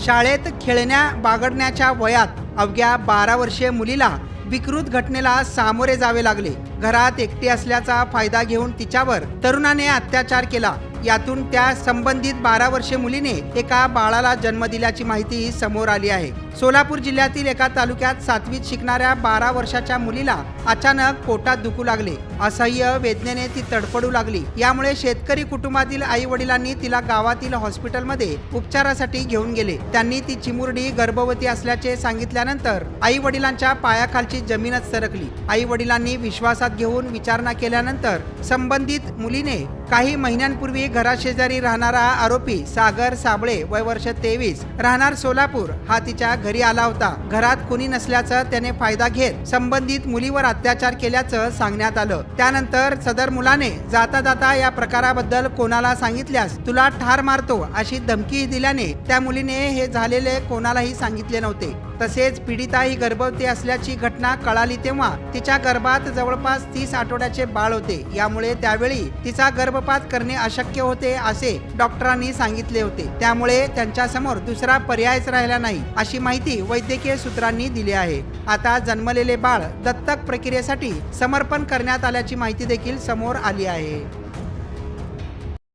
शाळेत खेळण्या बागडण्याच्या वयात अवघ्या 12 वर्षीय मुलीला विकृत घटनेला सामोरे जावे लागले। घरात एकटी असल्याचा फायदा घेऊन तिच्यावर तरुणाने अत्याचार केला। यातून त्या संबंधित 12 वर्षीय मुलीने एका बाळाला जन्म दिल्याची माहिती समोर आली आहे। सोलापूर जिल्ह्यातील एका तालुक्यात 7वीत शिकणाऱ्या 12 वर्षाच्या मुलीला अचानक पोटात दुखू लागले। असह्य वेदनेने ती तडफडू लागली। यामुळे शेतकरी कुटुंबातील आई वडिलांनी तिला गावातील हॉस्पिटलमध्ये उपचारासाठी घेऊन गेले। त्यांनी ती चिमुरडी गर्भवती असल्याचे सांगितल्यानंतर आई वडिलांच्या पायाखालची जमीनच सरकली। आई वडिलांनी विश्वासात घेऊन विचारणा केल्यानंतर संबंधित मुलीने काही महिन्यांपूर्वी घराशेजारी राहणारा आरोपी सागर साबळे वय वर्ष 23 राहणार सोलापूर हा तिच्या घरी आला होता। घरात कोणी नसल्याचं त्याने फायदा घेत संबंधित मुलीवर अत्याचार केल्याचं सांगण्यात आलं। त्यानंतर सदर मुलाने जाता जाता या प्रकाराबद्दल कोणाला सांगितल्यास तुला ठार मारतो अशी धमकी दिल्याने त्या मुलीने हे झालेले कोणालाही सांगितले नव्हते। तसेच पीडिता ही गर्भवती असल्याची घटना कळाली तेव्हा तिच्या गर्भात जवळपास 30 आठवड्याचे बाळ होते। यामुळे त्यावेळी तिचा गर्भपात करणे अशक्य होते असे डॉक्टरांनी सांगितले होते। त्यामुळे त्यांच्या समोर दुसरा पर्यायच राहिला नाही अशी माहिती वैद्यकीय सूत्रांनी दिली आहे। आता जन्मलेले बाळ दत्तक प्रक्रियेसाठी समर्पण करण्यात आल्याची माहिती देखील समोर आली आहे।